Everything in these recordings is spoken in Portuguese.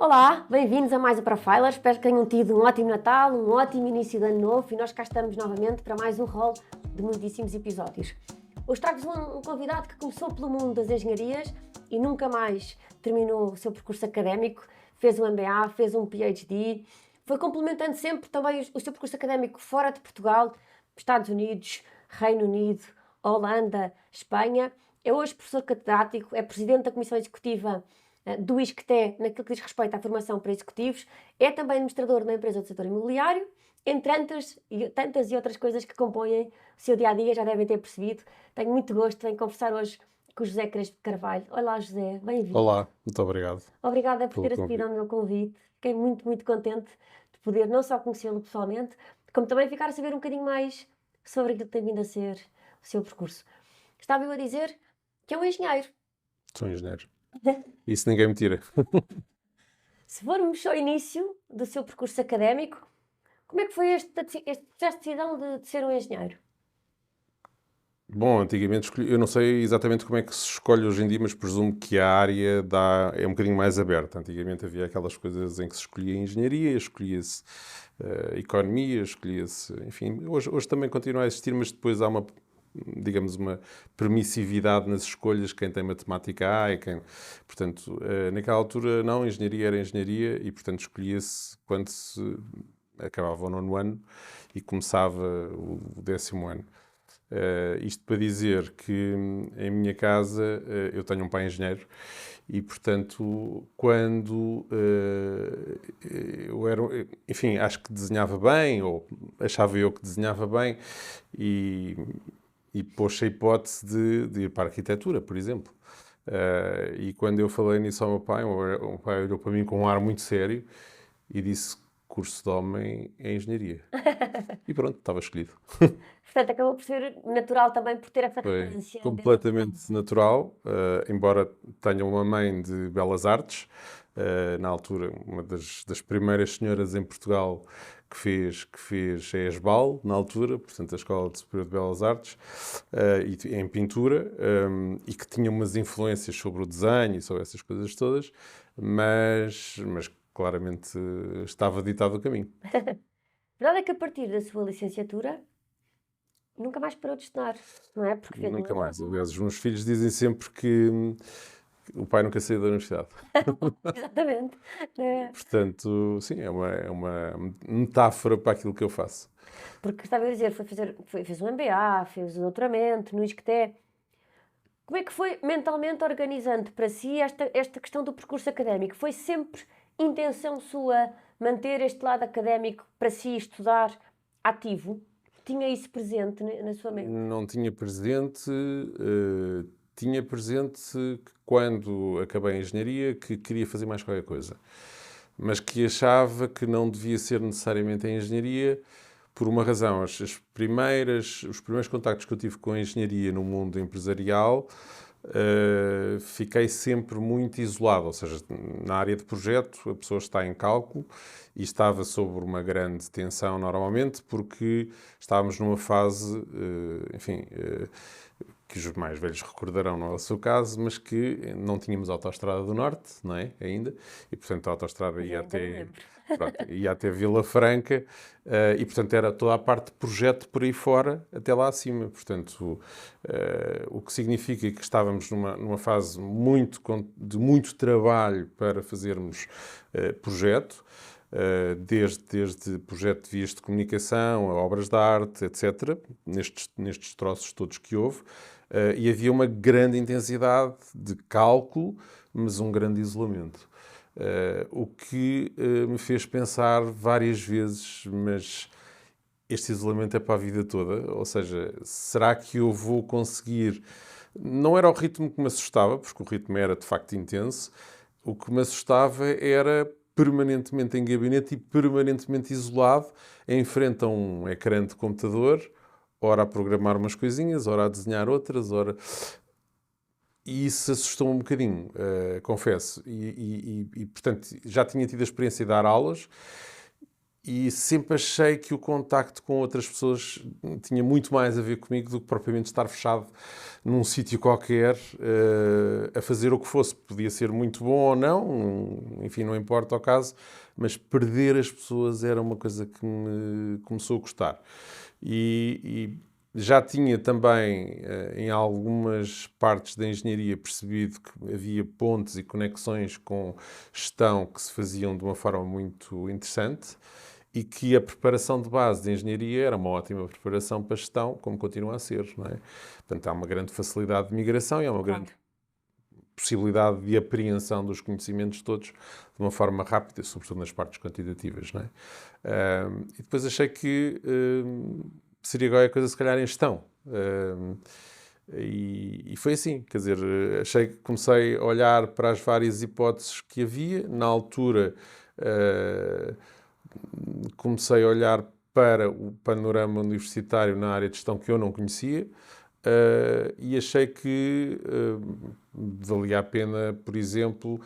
Olá, bem-vindos a mais o Profiler. Espero que tenham tido um ótimo Natal, um ótimo início de ano novo e nós cá estamos novamente para mais um rol de muitíssimos episódios. Hoje trago-vos um convidado que começou pelo mundo das engenharias e nunca mais terminou o seu percurso académico, fez um MBA, fez um PhD, foi complementando sempre também o seu percurso académico fora de Portugal, Estados Unidos, Reino Unido, Holanda, Espanha. É hoje professor catedrático, é presidente da Comissão Executiva do ISCTE naquilo que diz respeito à formação para executivos, é também administrador de uma empresa do setor imobiliário, entre tantas e outras coisas que compõem o seu dia-a-dia, já devem ter percebido. Tenho muito gosto em conversar hoje com o José Crespo de Carvalho. Olá, José, bem-vindo. Olá, muito obrigado Obrigada por pelo ter acedido ao convite. meu convite. Fiquei muito contente de poder não só conhecê-lo pessoalmente, como também ficar a saber um bocadinho mais sobre aquilo que tem vindo a ser o seu percurso. Estava eu a dizer que é um engenheiro. Sou engenheiro. Isso ninguém me tira. Se formos ao início do seu percurso académico, como é que foi este processo de decisão de ser um engenheiro? Bom, antigamente escolhi, eu não sei exatamente como é que se escolhe hoje em dia, mas presumo que a área é um bocadinho mais aberta. Antigamente havia aquelas coisas em que se escolhia engenharia, escolhia-se economia, escolhia-se, enfim, hoje também continua a existir, mas depois há digamos, uma permissividade nas escolhas, quem tem matemática A e quem... Portanto, naquela altura, não, engenharia era engenharia e, portanto, escolhia-se quando se acabava o nono ano e começava o décimo ano. Isto para dizer que em minha casa eu tenho um pai engenheiro e, portanto, quando eu era, enfim, acho que desenhava bem, ou achava eu que desenhava bem, e, e pôs a hipótese de ir para a arquitetura, por exemplo. E quando eu falei nisso ao meu pai, o meu pai olhou para mim com um ar muito sério e disse: curso de homem é engenharia. E pronto, estava escolhido. Portanto, acabou por ser natural também por ter essa Foi referência dentro de completamente casa. natural, embora tenha uma mãe de belas artes, na altura, uma das primeiras senhoras em Portugal que fez a ESBAL, na altura, portanto, a Escola Superior de Belas Artes, em pintura, e que tinha umas influências sobre o desenho e sobre essas coisas todas, mas claramente estava ditado o caminho. A verdade é que a partir da sua licenciatura nunca mais parou de estudar, não é? Porque fez um Nunca MBA. mais. Aliás, os meus filhos dizem sempre que o pai nunca saiu da universidade. Exatamente. É. Portanto, sim, é uma metáfora para aquilo que eu faço. Porque estava a dizer, fez um MBA, fez um doutoramento no ISCTE. Como é que foi mentalmente organizante para si esta questão do percurso académico? Foi sempre intenção sua manter este lado académico para si estudar ativo? Tinha isso presente na sua mente? Não tinha presente que quando acabei a engenharia que queria fazer mais qualquer coisa, mas que achava que não devia ser necessariamente a engenharia por uma razão. Os primeiros contactos que eu tive com a engenharia no mundo empresarial, fiquei sempre muito isolado, ou seja, na área de projeto a pessoa está em cálculo e estava sob uma grande tensão normalmente porque estávamos numa fase, enfim, que os mais velhos recordarão, não é o seu caso, mas que não tínhamos a Autoestrada do Norte, não é? Ainda, e portanto a autoestrada Eu ia ainda me até, lembro. pronto, ia até Vila Franca, e portanto era toda a parte de projeto por aí fora até lá acima. Portanto, o que significa que estávamos numa fase de muito trabalho para fazermos projeto. Desde projeto de vias de comunicação, a obras de arte, etc., nestes troços todos que houve, e havia uma grande intensidade de cálculo, mas um grande isolamento. O que me fez pensar várias vezes, mas este isolamento é para a vida toda, ou seja, será que eu vou conseguir... Não era o ritmo que me assustava, porque o ritmo era de facto intenso, o que me assustava era permanentemente em gabinete e permanentemente isolado, em frente a um ecrã de computador, ora a programar umas coisinhas, ora a desenhar outras, ora... E isso assustou-me um bocadinho, confesso. Portanto, já tinha tido a experiência de dar aulas e sempre achei que o contacto com outras pessoas tinha muito mais a ver comigo do que propriamente estar fechado num sítio qualquer a fazer o que fosse. Podia ser muito bom ou não, enfim, não importa o caso, mas perder as pessoas era uma coisa que me começou a gostar. E já tinha também, em algumas partes da engenharia, percebido que havia pontes e conexões com gestão que se faziam de uma forma muito interessante e que a preparação de base de engenharia era uma ótima preparação para gestão, como continua a ser, não é? Portanto, há uma grande facilidade de migração e há uma grande possibilidade de apreensão dos conhecimentos todos de uma forma rápida, sobretudo nas partes quantitativas, não é? E depois achei que seria qualquer coisa, se calhar, em gestão. E foi assim, quer dizer, achei que comecei a olhar para as várias hipóteses que havia. Na altura, comecei a olhar para o panorama universitário na área de gestão que eu não conhecia. E achei que valia a pena, por exemplo,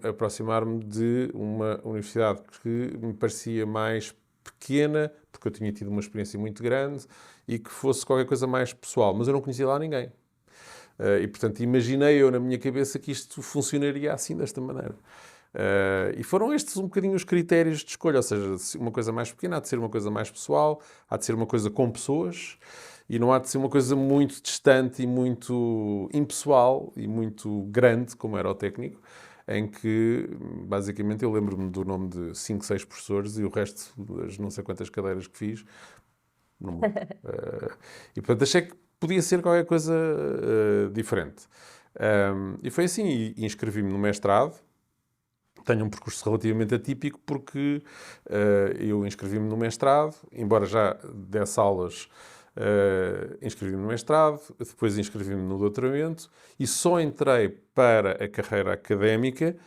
aproximar-me de uma universidade que me parecia mais pequena, porque eu tinha tido uma experiência muito grande, e que fosse qualquer coisa mais pessoal. Mas eu não conhecia lá ninguém. E, portanto, imaginei eu na minha cabeça que isto funcionaria assim, desta maneira. E foram estes um bocadinho os critérios de escolha, ou seja, uma coisa mais pequena, há de ser uma coisa mais pessoal, há de ser uma coisa com pessoas, e não há de ser uma coisa muito distante e muito impessoal e muito grande, como era o técnico, em que, basicamente, eu lembro-me do nome de 5, 6 professores e o resto das não sei quantas cadeiras que fiz. Não, e, portanto, achei que podia ser qualquer coisa diferente. E foi assim, e inscrevi-me no mestrado. Tenho um percurso relativamente atípico porque eu inscrevi-me no mestrado, embora já desse aulas, inscrevi-me no mestrado, depois inscrevi-me no doutoramento e só entrei para a carreira académica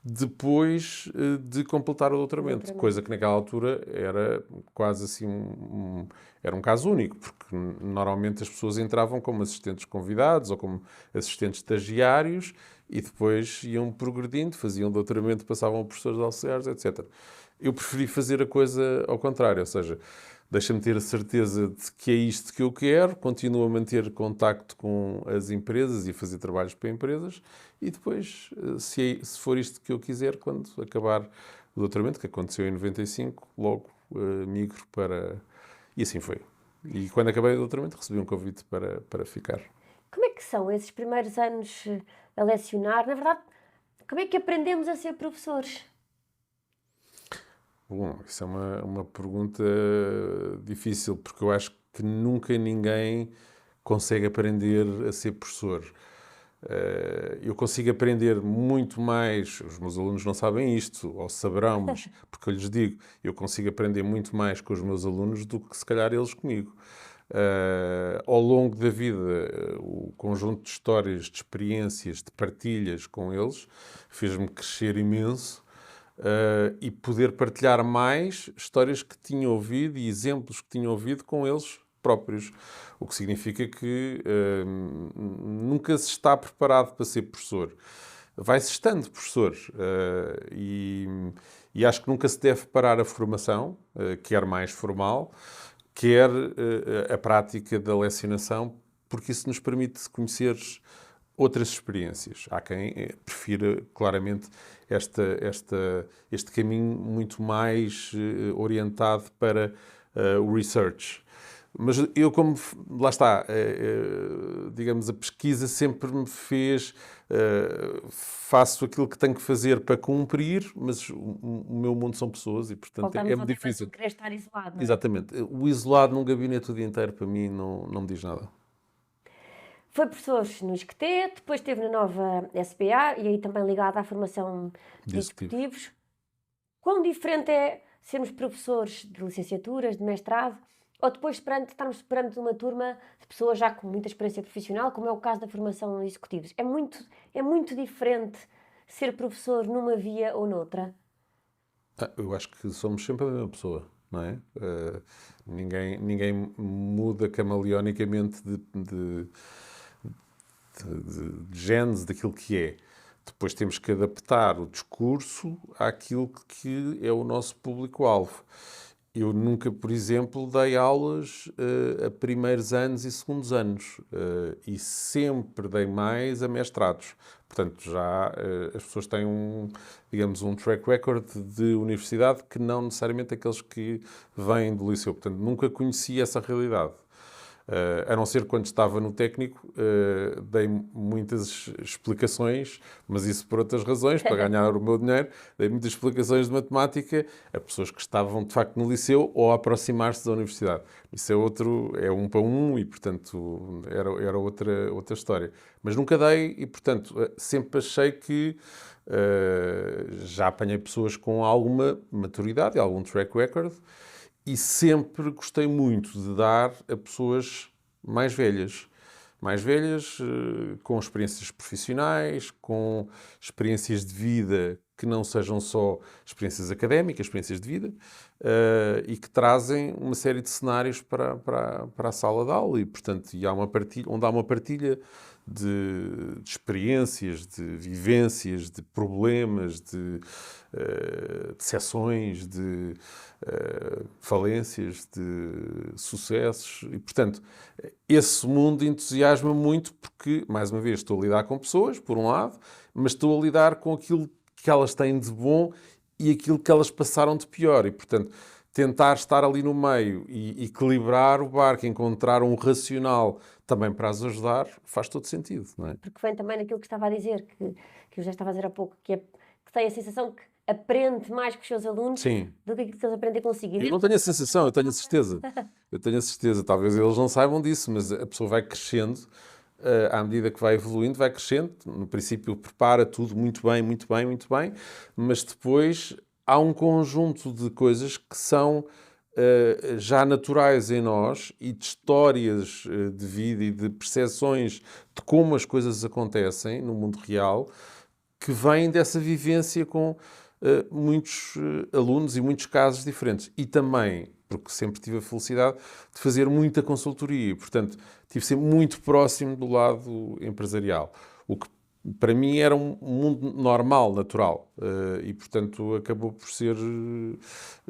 depois de completar o doutoramento, coisa que naquela altura era quase assim era um caso único, porque normalmente as pessoas entravam como assistentes convidados ou como assistentes estagiários e depois iam progredindo, faziam doutoramento, passavam a professores auxiliares, etc. Eu preferi fazer a coisa ao contrário, ou seja, deixa-me ter a certeza de que é isto que eu quero, continuo a manter contacto com as empresas e fazer trabalhos para empresas e depois, se for isto que eu quiser, quando acabar o doutoramento, que aconteceu em 95, logo migro para... E assim foi. E quando acabei o doutoramento recebi um convite para ficar. Como é que são esses primeiros anos a lecionar? Na verdade, como é que aprendemos a ser professores? Bom, isso é uma pergunta difícil, porque eu acho que nunca ninguém consegue aprender a ser professor. Eu consigo aprender muito mais, os meus alunos não sabem isto, ou saberão, mas porque eu lhes digo, eu consigo aprender muito mais com os meus alunos do que se calhar eles comigo. Ao longo da vida, o conjunto de histórias, de experiências, de partilhas com eles fez-me crescer imenso. E poder partilhar mais histórias que tinha ouvido e exemplos que tinha ouvido com eles próprios. O que significa que nunca se está preparado para ser professor. Vai-se estando professor. E acho que nunca se deve parar a formação, quer mais formal, quer a prática da lecionação, porque isso nos permite conhecer outras experiências. Há quem prefira claramente este caminho muito mais orientado para o research. Mas eu, como lá está, digamos, a pesquisa sempre me fez, faço aquilo que tenho que fazer para cumprir, mas o meu mundo são pessoas e, portanto, é muito difícil. Querer estar isolado, não é? Exatamente. O isolado num gabinete o dia inteiro, para mim, não me diz nada. Foi professor no ISCTE, depois esteve na nova SPA e aí também ligado à formação de executivos. Quão diferente é sermos professores de licenciaturas, de mestrado, ou depois estarmos perante uma turma de pessoas já com muita experiência profissional, como é o caso da formação de executivos? É muito diferente ser professor numa via ou noutra? Eu acho que somos sempre a mesma pessoa, não é? Ninguém muda camaleonicamente de genes daquilo que é. Depois temos que adaptar o discurso àquilo que é o nosso público-alvo. Eu nunca, por exemplo, dei aulas a primeiros anos e segundos anos e sempre dei mais a mestrados. Portanto, já as pessoas têm digamos, um track record de universidade que não necessariamente aqueles que vêm do liceu. Portanto, nunca conheci essa realidade. A não ser quando estava no técnico, dei muitas explicações, mas isso por outras razões, para ganhar o meu dinheiro, dei muitas explicações de matemática a pessoas que estavam de facto no liceu ou a aproximar-se da universidade. Isso é um para um e, portanto, era outra história. Mas nunca dei e, portanto, sempre achei que já apanhei pessoas com alguma maturidade, algum track record, e sempre gostei muito de dar a pessoas mais velhas. Mais velhas, com experiências profissionais, com experiências de vida que não sejam só experiências académicas, experiências de vida, e que trazem uma série de cenários para a sala de aula. E, portanto, há uma partilha, onde há uma partilha de experiências, de vivências, de problemas, de decepções, de falências, de sucessos. E, portanto, esse mundo entusiasma muito porque, mais uma vez, estou a lidar com pessoas, por um lado, mas estou a lidar com aquilo que elas têm de bom e aquilo que elas passaram de pior. E, portanto, tentar estar ali no meio e equilibrar o barco, encontrar um racional também para as ajudar, faz todo sentido, não é? Porque vem também naquilo que estava a dizer, que eu já estava a dizer há pouco, que tem a sensação que aprende mais com os seus alunos Sim. do que aquilo que eles aprendem consigo. Eu não tenho a sensação, eu tenho a certeza. Eu tenho a certeza. Talvez eles não saibam disso, mas a pessoa vai crescendo, à medida que vai evoluindo, vai crescendo. No princípio prepara tudo muito bem, muito bem, muito bem, mas depois há um conjunto de coisas que são já naturais em nós e de histórias de vida e de percepções de como as coisas acontecem no mundo real que vêm dessa vivência com muitos alunos e muitos casos diferentes. E também, porque sempre tive a felicidade de fazer muita consultoria e, portanto, estive sempre muito próximo do lado empresarial. O que para mim era um mundo normal, natural. E, portanto, acabou por ser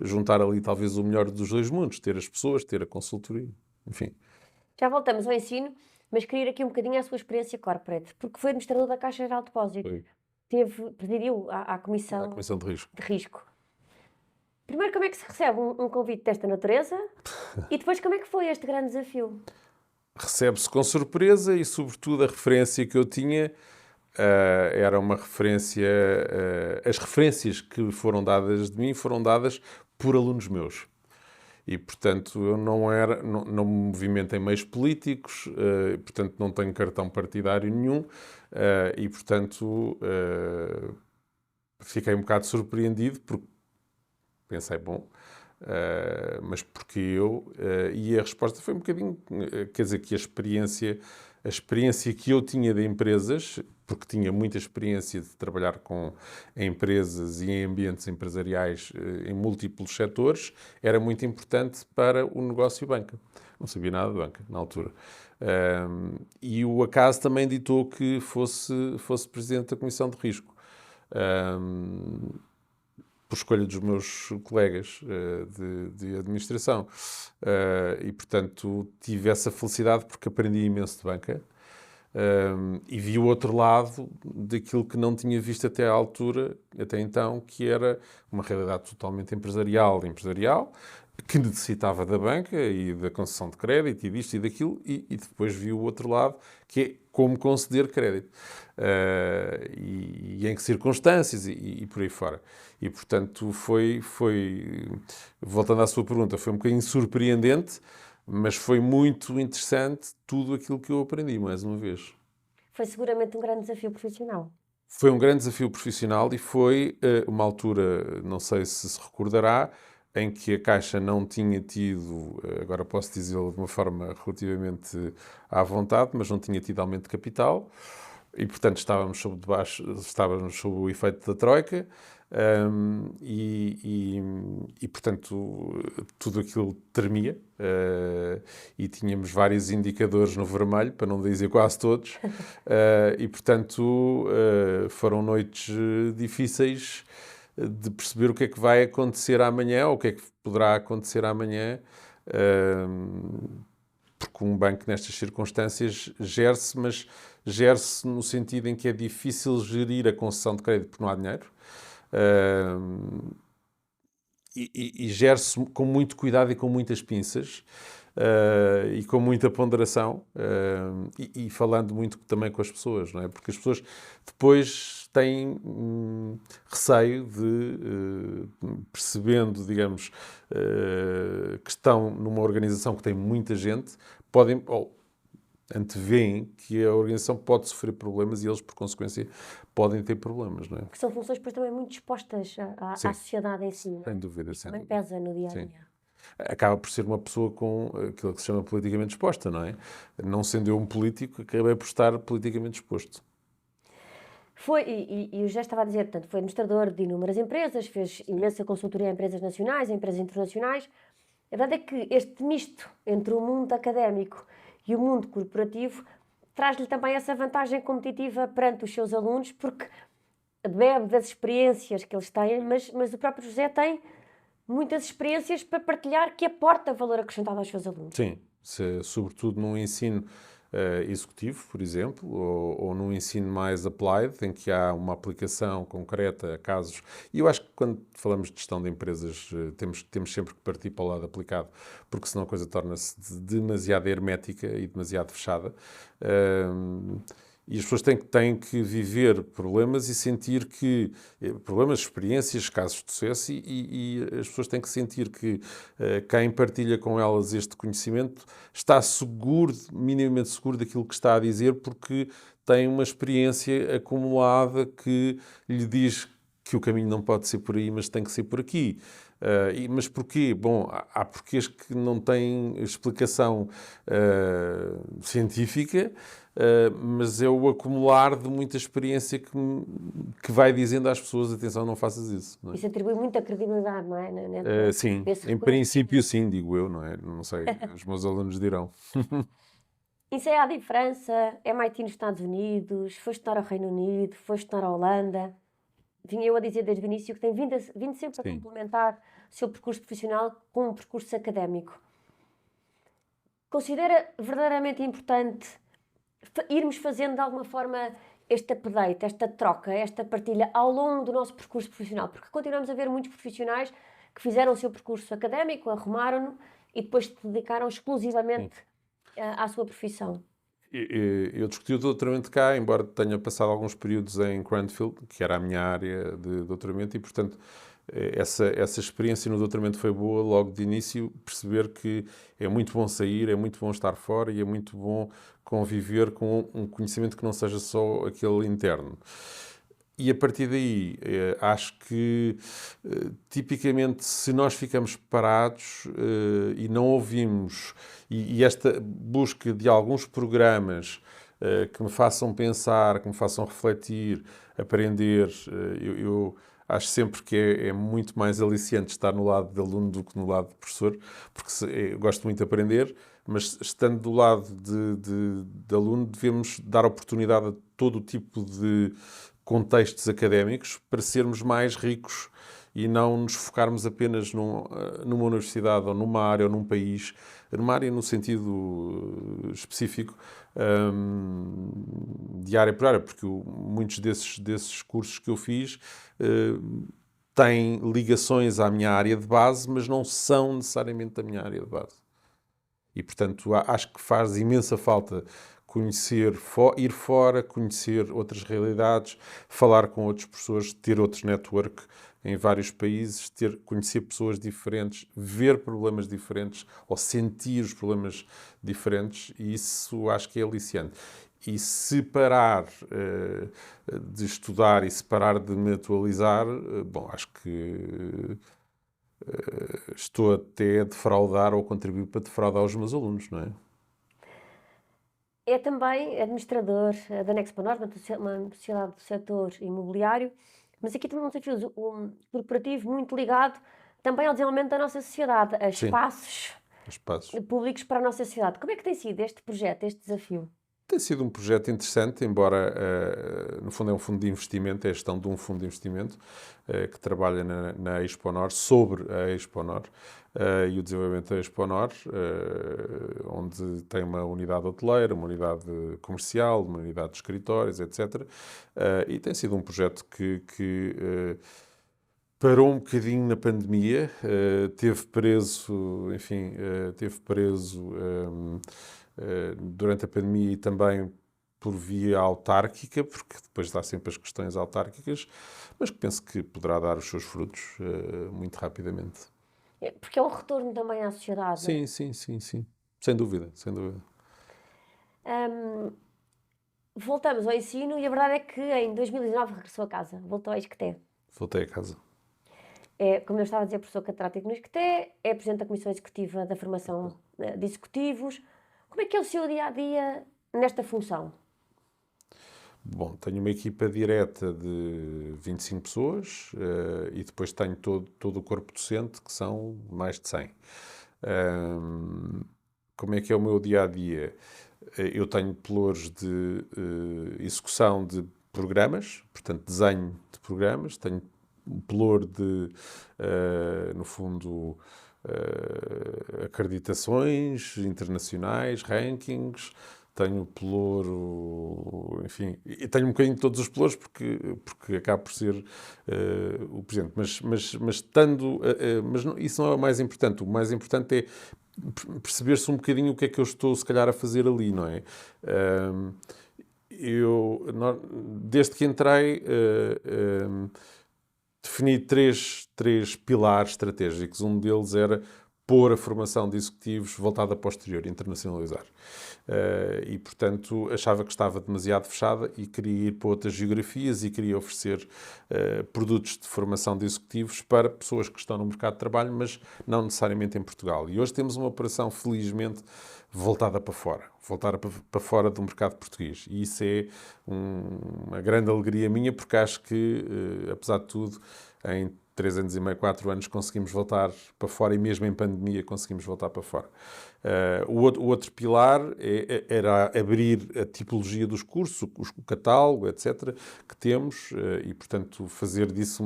juntar ali talvez o melhor dos dois mundos. Ter as pessoas, ter a consultoria. Enfim. Já voltamos ao ensino, mas queria ir aqui um bocadinho à sua experiência corporate, porque foi administrador da Caixa Geral de Depósitos. Presidiu à Comissão de Risco. de Risco. Primeiro, como é que se recebe um convite desta natureza? E depois, como é que foi este grande desafio? Recebe-se com surpresa e, sobretudo, a referência que eu tinha era uma referência... as referências que foram dadas de mim foram dadas por alunos meus. E, portanto, eu não me movimento em meios políticos, portanto, não tenho cartão partidário nenhum, e, portanto, fiquei um bocado surpreendido, porque pensei, bom, mas porque eu? E a resposta foi um bocadinho, quer dizer, que a experiência que eu tinha de empresas, porque tinha muita experiência de trabalhar com empresas e em ambientes empresariais em múltiplos setores, era muito importante para o negócio banca. Não sabia nada de banca na altura. E o acaso também ditou que fosse presidente da Comissão de Risco. Por escolha dos meus colegas de administração. E, portanto, tive essa felicidade porque aprendi imenso de banca e vi o outro lado daquilo que não tinha visto até à altura, até então, que era uma realidade totalmente empresarial, que necessitava da banca e da concessão de crédito e disto e daquilo, e depois vi o outro lado, que é como conceder crédito. E em que circunstâncias e por aí fora. E, portanto, foi, voltando à sua pergunta, foi um bocadinho surpreendente, mas foi muito interessante tudo aquilo que eu aprendi, mais uma vez. Foi seguramente um grande desafio profissional. Foi um grande desafio profissional e foi uma altura, não sei se recordará, em que a Caixa não tinha tido, agora posso dizê-lo de uma forma relativamente à vontade, mas não tinha tido aumento de capital. E, portanto, estávamos sob o efeito da Troika, portanto, tudo aquilo tremia, e tínhamos vários indicadores no vermelho, para não dizer quase todos, e, portanto, foram noites difíceis de perceber o que é que vai acontecer amanhã, ou o que é que poderá acontecer amanhã, porque um banco nestas circunstâncias gere-se, mas gere-se no sentido em que é difícil gerir a concessão de crédito porque não há dinheiro, e gere-se com muito cuidado e com muitas pinças, e com muita ponderação, e falando muito também com as pessoas, não é? Porque as pessoas depois têm receio de, percebendo, digamos, que estão numa organização que tem muita gente, podem, ou antevêem que a organização pode sofrer problemas e eles, por consequência, podem ter problemas, não é? Que são funções depois também muito expostas à Sim, sociedade em si, não é? sem dúvida, sem Também dúvida. pesa no dia a Sim. dia. Acaba por ser uma pessoa com aquilo que se chama politicamente exposta, não é? Não sendo eu um político, acabei por estar politicamente exposto. Foi, e o José estava a dizer, portanto, foi administrador de inúmeras empresas, fez imensa consultoria a empresas nacionais, a empresas internacionais. A verdade é que este misto entre o mundo académico e o mundo corporativo traz-lhe também essa vantagem competitiva perante os seus alunos, porque bebe das experiências que eles têm, mas o próprio José tem muitas experiências para partilhar que aporta valor acrescentado aos seus alunos. Sim, sobretudo num ensino executivo, por exemplo, ou num ensino mais applied, em que há uma aplicação concreta a casos. E eu acho que quando falamos de gestão de empresas, temos sempre que partir para o lado aplicado, porque senão a coisa torna-se demasiado hermética e demasiado fechada. E as pessoas têm que viver problemas e sentir que problemas, experiências, casos de sucesso, e as pessoas têm que sentir que quem partilha com elas este conhecimento está seguro, minimamente seguro daquilo que está a dizer, porque tem uma experiência acumulada que lhe diz que o caminho não pode ser por aí, mas tem que ser por aqui. Mas porquê? Bom, há porquês que não têm explicação científica, mas é o acumular de muita experiência que vai dizendo às pessoas: atenção, não faças isso. Não é? Isso atribui muita credibilidade, não é? Sim, Nesse em princípio sim, digo eu, não é? Não sei, os meus alunos dirão. Ensaiado em França, MIT nos Estados Unidos, foi estudar ao Reino Unido, foi estudar à Holanda. Vinha eu a dizer desde o início que tem vindo sempre a Sim. complementar o seu percurso profissional com um percurso académico. Considera verdadeiramente importante irmos fazendo de alguma forma este update, esta troca, esta partilha ao longo do nosso percurso profissional? Porque continuamos a ver muitos profissionais que fizeram o seu percurso académico, arrumaram-no e depois se dedicaram exclusivamente à sua profissão. Eu discuti o doutoramento cá, embora tenha passado alguns períodos em Cranfield, que era a minha área de doutoramento, e, portanto, essa experiência no doutoramento foi boa logo de início, perceber que é muito bom sair, é muito bom estar fora e é muito bom conviver com um conhecimento que não seja só aquele interno. E a partir daí, acho que, tipicamente, se nós ficamos parados e não ouvimos, e esta busca de alguns programas que me façam pensar, que me façam refletir, aprender, eu acho sempre que é muito mais aliciante estar no lado de aluno do que no lado de professor, porque eu gosto muito de aprender, mas estando do lado de aluno, devemos dar oportunidade a todo o tipo de contextos académicos para sermos mais ricos e não nos focarmos apenas numa universidade ou numa área ou num país, numa área no sentido específico, de área por área, porque muitos desses cursos que eu fiz têm ligações à minha área de base, mas não são necessariamente da minha área de base. E, portanto, acho que faz imensa falta conhecer, ir fora, conhecer outras realidades, falar com outras pessoas, ter outros network em vários países, conhecer pessoas diferentes, ver problemas diferentes ou sentir os problemas diferentes, e isso acho que é aliciante. E se parar de estudar e se parar de me atualizar, bom, acho que estou até a defraudar ou contribuir para defraudar os meus alunos, não é? É também administrador da Nexpanor, uma sociedade do setor imobiliário, mas aqui também um desafio corporativo muito ligado também ao desenvolvimento da nossa sociedade, a Sim, espaços espaços. públicos para a nossa sociedade. Como é que tem sido este projeto, este desafio? Tem sido um projeto interessante, embora, no fundo, é um fundo de investimento, é a gestão de um fundo de investimento que trabalha na Exponor, sobre a Exponor e o desenvolvimento da Exponor, onde tem uma unidade hoteleira, uma unidade comercial, uma unidade de escritórios, etc. E tem sido um projeto que parou um bocadinho na pandemia, teve preso, enfim, teve preso durante a pandemia e também por via autárquica, porque depois dá sempre as questões autárquicas, mas que penso que poderá dar os seus frutos muito rapidamente. Porque é um retorno também à sociedade. Sim, sim, sim, sim. Sem dúvida, sem dúvida. Hum, Voltamos ao ensino e a verdade é que em 2019 regressou a casa, voltou à Isqueté. Voltei a casa. É, como eu estava a dizer, professor catedrático no Isqueté, é presidente da Comissão Executiva da Formação de Executivos. Como é que é o seu dia-a-dia nesta função? Bom, tenho uma equipa direta de 25 pessoas e depois tenho todo o corpo docente, que são mais de 100. Como é que é o meu dia a dia? Eu tenho pelouros de execução de programas, portanto, desenho de programas, tenho um pelouro de, no fundo, acreditações internacionais, rankings, tenho pelouro, enfim, e tenho um bocadinho de todos os pelouros porque acabo por ser o presidente, mas estando, mas não, isso não é o mais importante. O mais importante é perceber-se um bocadinho o que é que eu estou, se calhar, a fazer ali, não é? Desde que entrei, defini três pilares estratégicos. Um deles era pôr a formação de executivos voltada para o exterior, internacionalizar. E, portanto, achava que estava demasiado fechada e queria ir para outras geografias e queria oferecer produtos de formação de executivos para pessoas que estão no mercado de trabalho, mas não necessariamente em Portugal. E hoje temos uma operação, felizmente, voltada para fora, voltada para fora do mercado português. E isso é uma grande alegria minha, porque acho que, apesar de tudo, em 3 anos e meio, 4 anos, conseguimos voltar para fora e mesmo em pandemia conseguimos voltar para fora. O outro pilar era abrir a tipologia dos cursos, o catálogo, etc., que temos e, portanto, fazer disso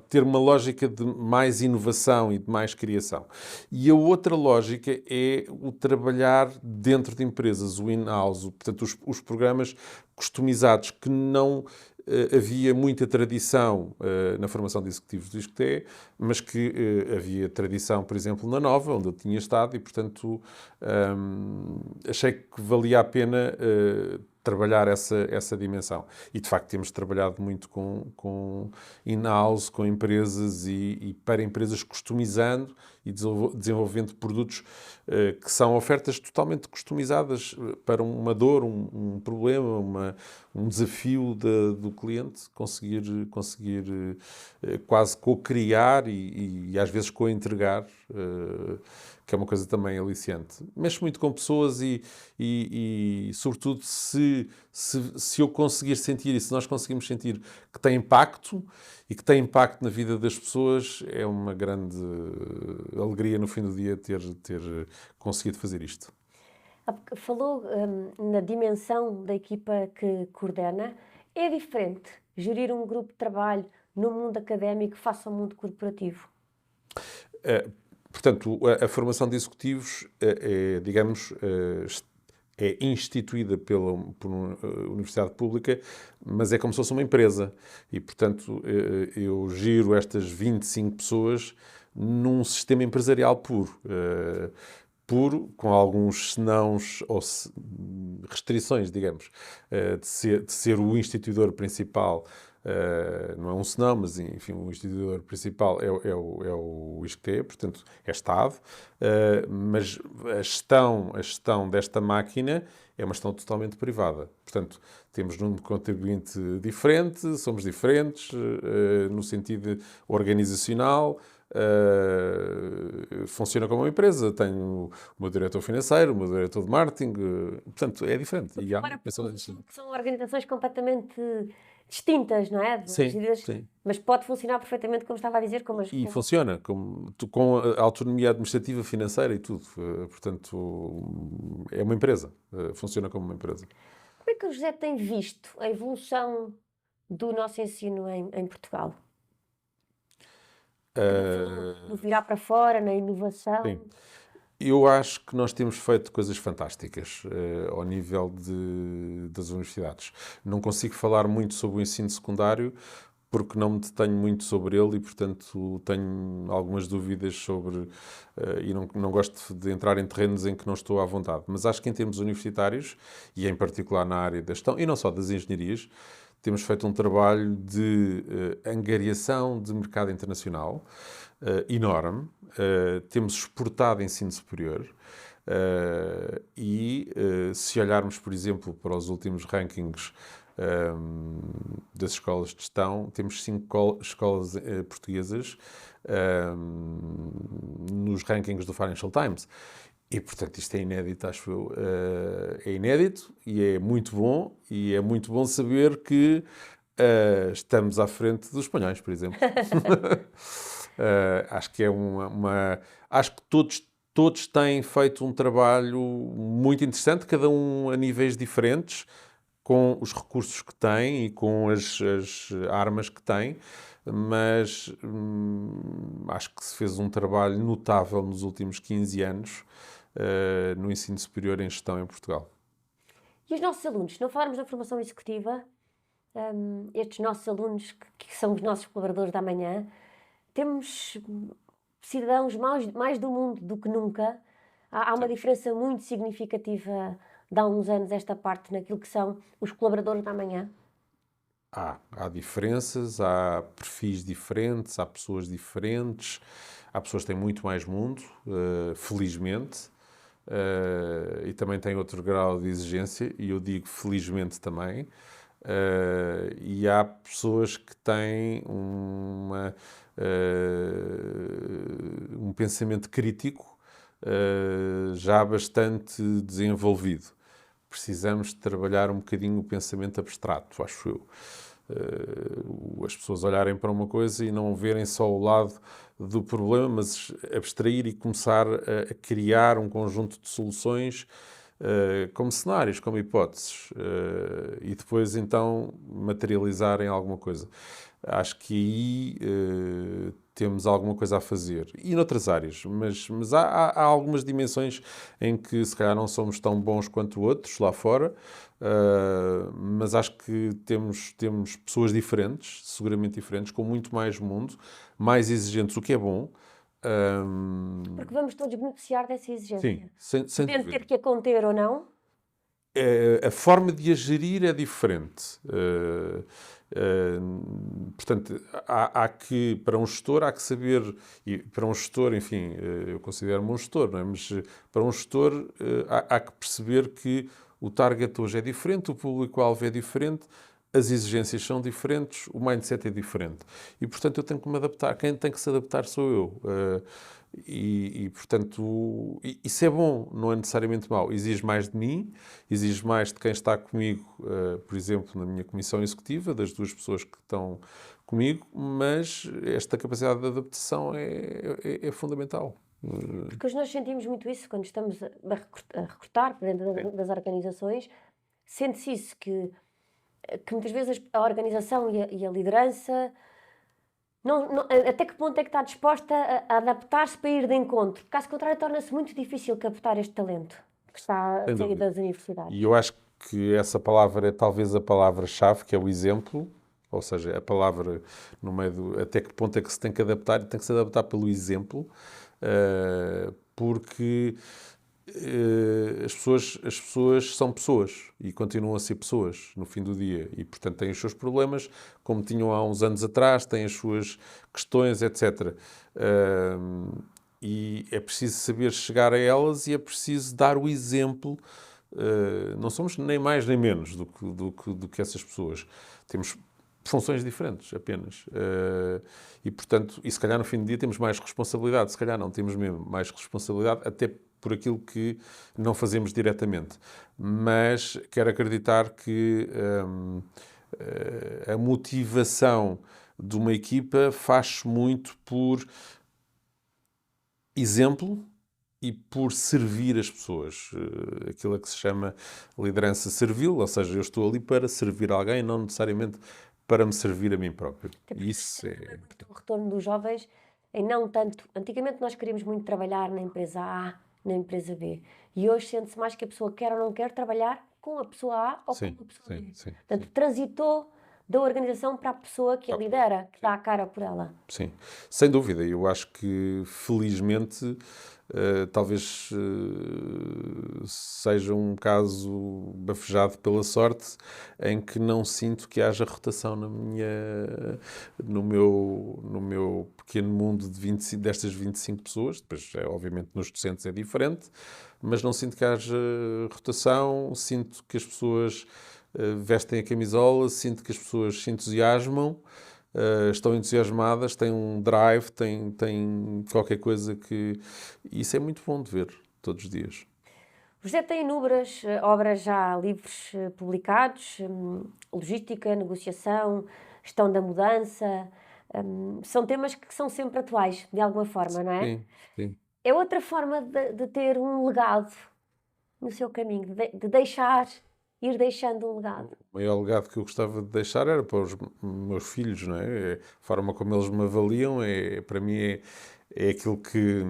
ter uma lógica de mais inovação e de mais criação. E a outra lógica é o trabalhar dentro de empresas, o in-house, portanto, os programas customizados que não havia muita tradição na formação de executivos do ISCTE, mas que havia tradição, por exemplo, na Nova, onde eu tinha estado, e, portanto, achei que valia a pena trabalhar essa dimensão. E, de facto, temos trabalhado muito com in-house, com empresas e para empresas, customizando e desenvolvendo produtos que são ofertas totalmente customizadas para uma dor, um problema, um desafio do cliente, conseguir quase co-criar e às vezes co-entregar, que é uma coisa também aliciante. Mexo muito com pessoas e sobretudo, se eu conseguir sentir e se nós conseguimos sentir que tem impacto e que tem impacto na vida das pessoas, é uma grande alegria no fim do dia ter conseguido fazer isto. Falou na dimensão da equipa que coordena. É diferente gerir um grupo de trabalho no mundo académico face ao mundo corporativo? Portanto, a formação de executivos digamos, é instituída por uma universidade pública, mas é como se fosse uma empresa. E, portanto, eu giro estas 25 pessoas num sistema empresarial puro. Puro, com alguns senãos ou restrições, digamos, de ser o instituidor principal. Não é um senão, mas enfim, o instituidor principal é o ISCTE, portanto é Estado, mas a gestão desta máquina é uma gestão totalmente privada. Portanto, temos um contribuinte diferente, somos diferentes no sentido organizacional, funciona como uma empresa. Tenho o meu diretor financeiro, o meu diretor de marketing, portanto, é diferente. E há uma dimensão distinta. São organizações completamente distintas, não é? Sim, sim. Mas pode funcionar perfeitamente, como estava a dizer, E funciona com a autonomia administrativa, financeira e tudo. Portanto, é uma empresa. Funciona como uma empresa. Como é que o José tem visto a evolução do nosso ensino em Portugal? No virar para fora, na inovação? Sim. Eu acho que nós temos feito coisas fantásticas ao nível das universidades. Não consigo falar muito sobre o ensino secundário porque não me detenho muito sobre ele e, portanto, tenho algumas dúvidas sobre e não gosto de entrar em terrenos em que não estou à vontade. Mas acho que em termos universitários, e em particular na área da gestão, e não só das engenharias, temos feito um trabalho de angariação de mercado internacional enorme. Temos exportado ensino superior se olharmos, por exemplo, para os últimos rankings das escolas de gestão, temos 5 escolas portuguesas nos rankings do Financial Times. E, portanto, isto é inédito, acho eu. É inédito e é muito bom. E é muito bom saber que estamos à frente dos espanhóis, por exemplo. Acho que é Acho que todos têm feito um trabalho muito interessante, cada um a níveis diferentes, com os recursos que têm e com as armas que têm, mas acho que se fez um trabalho notável nos últimos 15 anos no ensino superior em gestão em Portugal. E os nossos alunos, se não falarmos da formação executiva, estes nossos alunos, que são os nossos colaboradores da manhã, temos cidadãos mais do mundo do que nunca. Há uma diferença muito significativa de há uns anos esta parte naquilo que são os colaboradores da manhã. Há diferenças, há perfis diferentes, há pessoas diferentes, há pessoas que têm muito mais mundo, felizmente, e também têm outro grau de exigência, e eu digo felizmente também, e há pessoas que têm um pensamento crítico já bastante desenvolvido. Precisamos de trabalhar um bocadinho o pensamento abstrato, acho eu. As pessoas olharem para uma coisa e não verem só o lado do problema, mas abstrair e começar a criar um conjunto de soluções como cenários, como hipóteses, e depois então materializarem alguma coisa. Acho que aí temos alguma coisa a fazer. E noutras áreas, mas há algumas dimensões em que se calhar não somos tão bons quanto outros lá fora, mas acho que temos pessoas diferentes, seguramente diferentes, com muito mais mundo, mais exigentes, o que é bom. Porque vamos todos beneficiar dessa exigência. Sim, sem Podendo dúvida. ter que a conter ou não. A forma de a gerir é diferente. Portanto, há que, para um gestor, há que saber, e para um gestor, enfim, eu considero-me um gestor, não é? Mas para um gestor há que perceber que o target hoje é diferente, o público-alvo é diferente, as exigências são diferentes, o mindset é diferente. E, portanto, eu tenho que me adaptar. Quem tem que se adaptar sou eu. Portanto, isso é bom, não é necessariamente mau. Exige mais de mim, exige mais de quem está comigo, por exemplo, na minha comissão executiva, das 2 pessoas que estão comigo, mas esta capacidade de adaptação é fundamental. Porque nós sentimos muito isso quando estamos a recrutar para dentro das organizações. Sente-se isso, que muitas vezes a organização e a liderança até que ponto é que está disposta a adaptar-se para ir de encontro? Caso contrário, torna-se muito difícil captar este talento que está a sair das universidades. E eu acho que essa palavra é talvez a palavra-chave, que é o exemplo, ou seja, a palavra no meio do... Até que ponto é que se tem que adaptar, e tem que se adaptar pelo exemplo, porque as pessoas são pessoas e continuam a ser pessoas no fim do dia e, portanto, têm os seus problemas, como tinham há uns anos atrás, têm as suas questões, etc. E é preciso saber chegar a elas e é preciso dar o exemplo. Não somos nem mais nem menos do que essas pessoas. Temos funções diferentes apenas. E, portanto, e se calhar no fim do dia temos mais responsabilidade, se calhar não, temos mesmo mais responsabilidade, até por aquilo que não fazemos diretamente. Mas quero acreditar que a motivação de uma equipa faz-se muito por exemplo e por servir as pessoas. Aquilo a que se chama liderança servil, ou seja, eu estou ali para servir alguém, não necessariamente para me servir a mim próprio. Até porque Isso também é... muito o retorno dos jovens em não tanto. Antigamente nós queríamos muito trabalhar na empresa A, na empresa B. E hoje sente-se mais que a pessoa quer ou não quer trabalhar com a pessoa A ou com Sim, a pessoa sim, B. sim, Portanto, sim. transitou da organização para a pessoa que a lidera, que dá a cara por ela. Sim, sem dúvida. Eu acho que, felizmente, talvez seja um caso bafejado pela sorte em que não sinto que haja rotação no meu pequeno mundo de 25, destas 25 pessoas. Depois, obviamente, nos docentes é diferente, mas não sinto que haja rotação, sinto que as pessoas vestem a camisola, sinto que as pessoas se entusiasmam. Estão entusiasmadas, têm um drive, têm qualquer coisa que... Isso é muito bom de ver, todos os dias. O José tem inúmeras obras já, livros publicados, logística, negociação, gestão da mudança, são temas que são sempre atuais, de alguma forma, não é? Sim, sim. É outra forma de ter um legado no seu caminho, de deixar, ir deixando um legado. O maior legado que eu gostava de deixar era para os meus filhos, não é? A forma como eles me avaliam, para mim, é aquilo que...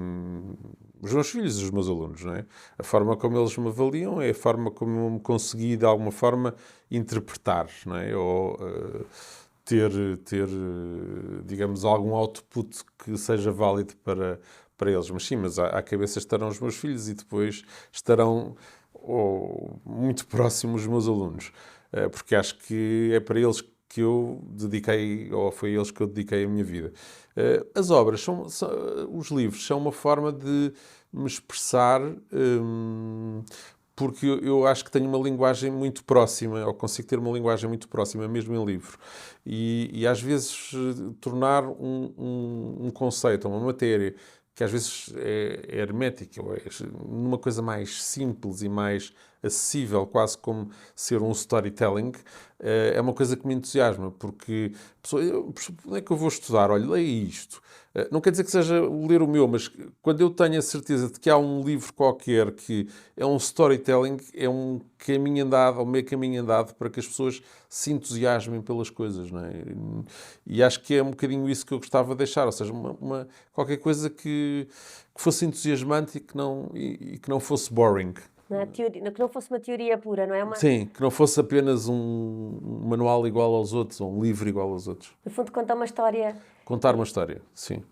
os meus filhos e os meus alunos, não é? A forma como eles me avaliam é a forma como eu me consegui, de alguma forma, interpretar, não é? Ou digamos, algum output que seja válido para eles. Mas sim, mas à cabeça estarão os meus filhos e depois estarão muito próximos os meus alunos. Porque acho que é para eles que eu dediquei, ou foi a eles que eu dediquei a minha vida. As obras, os livros, são uma forma de me expressar, porque eu acho que tenho uma linguagem muito próxima, ou consigo ter uma linguagem muito próxima, mesmo em livro. E às vezes tornar um conceito, uma matéria, que às vezes é hermética, ou numa coisa mais simples e mais acessível, quase como ser um storytelling, é uma coisa que me entusiasma, porque onde é que eu vou estudar? Olha, leia isto. Não quer dizer que seja ler o meu, mas quando eu tenho a certeza de que há um livro qualquer que é um storytelling, é um caminho andado, ou meio caminho andado, para que as pessoas se entusiasmem pelas coisas, não é? E acho que é um bocadinho isso que eu gostava de deixar, ou seja, qualquer coisa que fosse entusiasmante e que não fosse boring. Que não fosse uma teoria pura, não é? Sim, que não fosse apenas um manual igual aos outros, ou um livro igual aos outros. No fundo, conta uma história. Contar uma história, sim.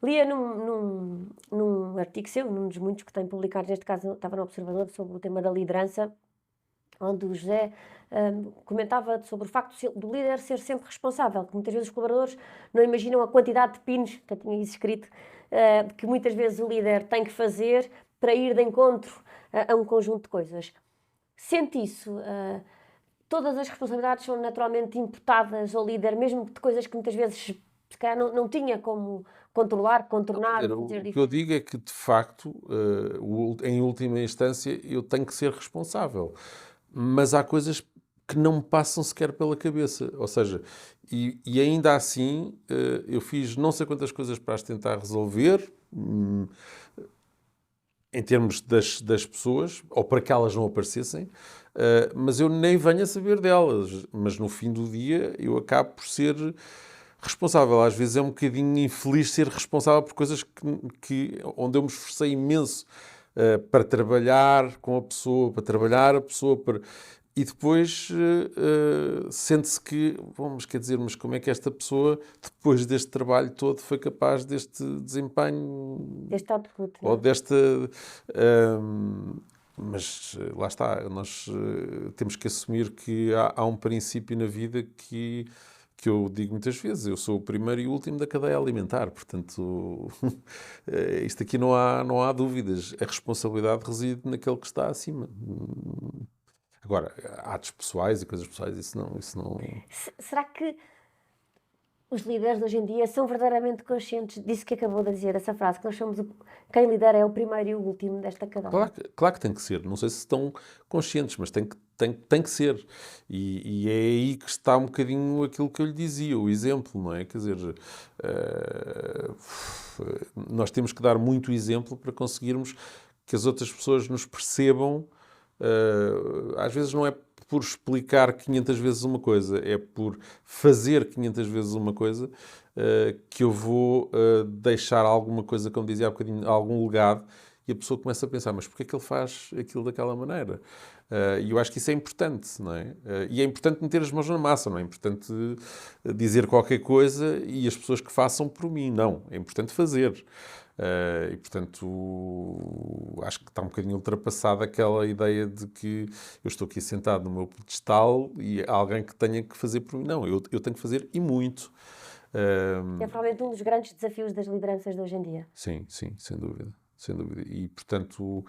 Lia num artigo seu, num dos muitos que tem publicados, neste caso estava no Observador, sobre o tema da liderança, onde o José comentava sobre o facto do líder ser sempre responsável, que muitas vezes os colaboradores não imaginam a quantidade de pinos, que eu tinha isso escrito, que muitas vezes o líder tem que fazer para ir de encontro a um conjunto de coisas. Sente isso? Todas as responsabilidades são naturalmente imputadas ao líder, mesmo de coisas que muitas vezes se calhar não tinha como controlar, contornar, fazer O que eu diferente. digo é que, de facto, em última instância, eu tenho que ser responsável. Mas há coisas que não me passam sequer pela cabeça. Ou seja, e ainda assim, eu fiz não sei quantas coisas para as tentar resolver, em termos das pessoas, ou para que elas não aparecessem, mas eu nem venho a saber delas. Mas no fim do dia eu acabo por ser responsável. Às vezes é um bocadinho infeliz ser responsável por coisas onde eu me esforcei imenso para trabalhar com a pessoa, para trabalhar a pessoa, e depois sente-se que, bom, mas quer dizer, mas como é que esta pessoa, depois deste trabalho todo, foi capaz deste desempenho Deste output, não ou é? desta... mas lá está, nós temos que assumir que há um princípio na vida que eu digo muitas vezes, eu sou o primeiro e o último da cadeia alimentar, portanto, isto aqui não há dúvidas, a responsabilidade reside naquele que está acima. Agora, atos pessoais e coisas pessoais, isso não... Será que os líderes de hoje em dia são verdadeiramente conscientes disso que acabou de dizer, essa frase, que nós somos quem lidera é o primeiro e o último desta cadeia? Claro que tem que ser. Não sei se estão conscientes, mas tem que ser. E é aí que está um bocadinho aquilo que eu lhe dizia, o exemplo, não é? Quer dizer, nós temos que dar muito exemplo para conseguirmos que as outras pessoas nos percebam. Às vezes não é por explicar 500 vezes uma coisa, é por fazer 500 vezes uma coisa que eu vou deixar alguma coisa, como dizia há bocadinho, algum legado, e a pessoa começa a pensar, mas porquê é que ele faz aquilo daquela maneira? E eu acho que isso é importante, não é? E é importante meter as mãos na massa, não é importante dizer qualquer coisa e as pessoas que façam por mim, não. É importante fazer. E, portanto, acho que está um bocadinho ultrapassada aquela ideia de que eu estou aqui sentado no meu pedestal e há alguém que tenha que fazer por mim. Não, eu tenho que fazer e muito. É provavelmente um dos grandes desafios das lideranças de hoje em dia. Sim, sem dúvida. Sem dúvida. E, portanto,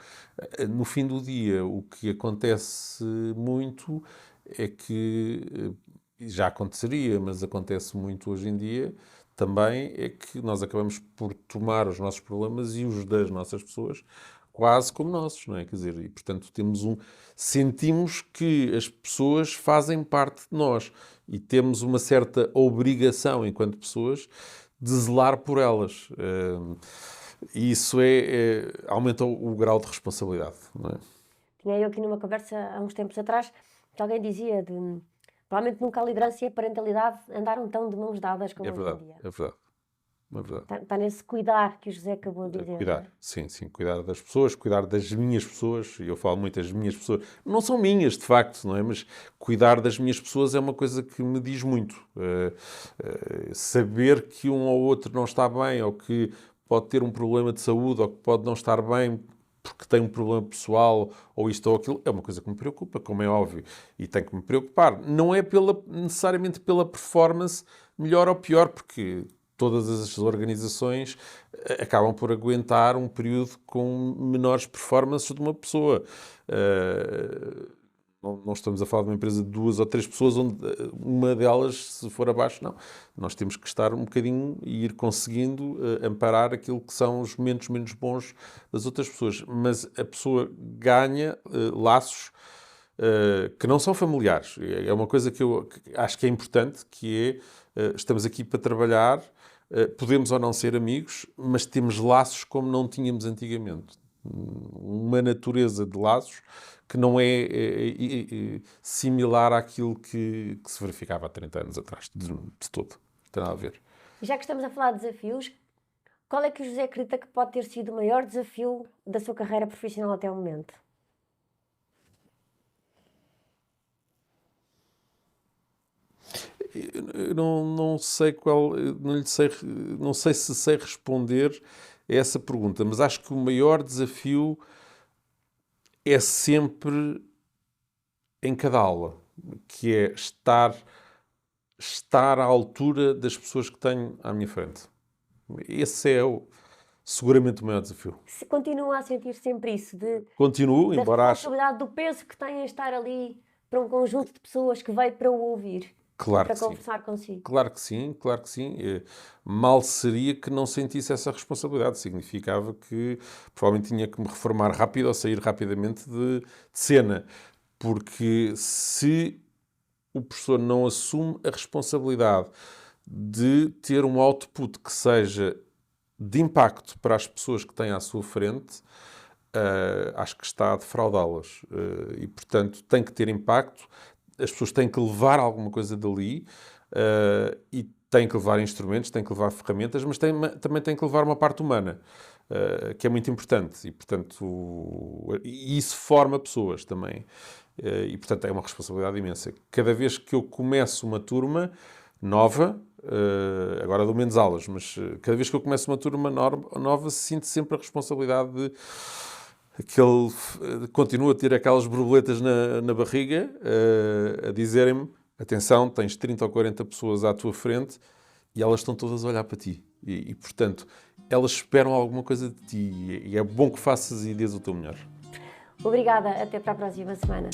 no fim do dia, o que acontece muito é que, já aconteceria, mas acontece muito hoje em dia, também é que nós acabamos por tomar os nossos problemas e os das nossas pessoas quase como nossos, não é? Quer dizer, e, portanto, sentimos que as pessoas fazem parte de nós e temos uma certa obrigação, enquanto pessoas, de zelar por elas. E isso aumenta o grau de responsabilidade, não é? Tinha eu aqui numa conversa há uns tempos atrás que alguém dizia provavelmente nunca a liderança e a parentalidade andaram tão de mãos dadas como É hoje verdade, em dia. é verdade. É verdade. Está nesse cuidar que o José acabou de dizer. Cuidar, sim, cuidar das pessoas, cuidar das minhas pessoas, e eu falo muito das minhas pessoas, não são minhas de facto, não é? Mas cuidar das minhas pessoas é uma coisa que me diz muito. Saber que um ou outro não está bem, ou que pode ter um problema de saúde, ou que pode não estar bem porque tem um problema pessoal, ou isto ou aquilo, é uma coisa que me preocupa, como é óbvio, e tem que me preocupar. Não é necessariamente pela performance melhor ou pior, porque todas as organizações acabam por aguentar um período com menores performances de uma pessoa. Não estamos a falar de uma empresa de 2 ou 3 pessoas, onde uma delas, se for abaixo, não. Nós temos que estar um bocadinho e ir conseguindo amparar aquilo que são os momentos menos bons das outras pessoas. Mas a pessoa ganha laços que não são familiares. É uma coisa que eu acho que é importante, que é, estamos aqui para trabalhar, podemos ou não ser amigos, mas temos laços como não tínhamos antigamente. Uma natureza de laços que não é similar àquilo que se verificava há 30 anos atrás, de todo. Não tem nada a ver. E já que estamos a falar de desafios, qual é que o José acredita que pode ter sido o maior desafio da sua carreira profissional até o momento? Eu não sei não sei se sei responder a essa pergunta, mas acho que o maior desafio é sempre em cada aula, que é estar à altura das pessoas que tenho à minha frente. Esse é seguramente o maior desafio. Se continua a sentir sempre isso, Continuo, da embora ache... responsabilidade, do peso que tem em estar ali para um conjunto de pessoas que veio para o ouvir, Claro para que sim. conversar consigo. Claro que sim, claro que sim. Mal seria que não sentisse essa responsabilidade. Significava que provavelmente tinha que me reformar rápido ou sair rapidamente de cena. Porque se o professor não assume a responsabilidade de ter um output que seja de impacto para as pessoas que têm à sua frente, acho que está a defraudá-las. E, portanto, tem que ter impacto. As pessoas têm que levar alguma coisa dali e têm que levar instrumentos, têm que levar ferramentas, mas também têm que levar uma parte humana, que é muito importante. E, portanto, isso forma pessoas também. E, portanto, é uma responsabilidade imensa. Cada vez que eu começo uma turma nova, agora dou menos aulas, mas cada vez que eu começo uma turma nova, sinto sempre a responsabilidade de que ele continua a ter aquelas borboletas na barriga, a dizerem-me, atenção, tens 30 ou 40 pessoas à tua frente e elas estão todas a olhar para ti. E portanto, elas esperam alguma coisa de ti e é bom que faças e dês o teu melhor. Obrigada, até para a próxima semana.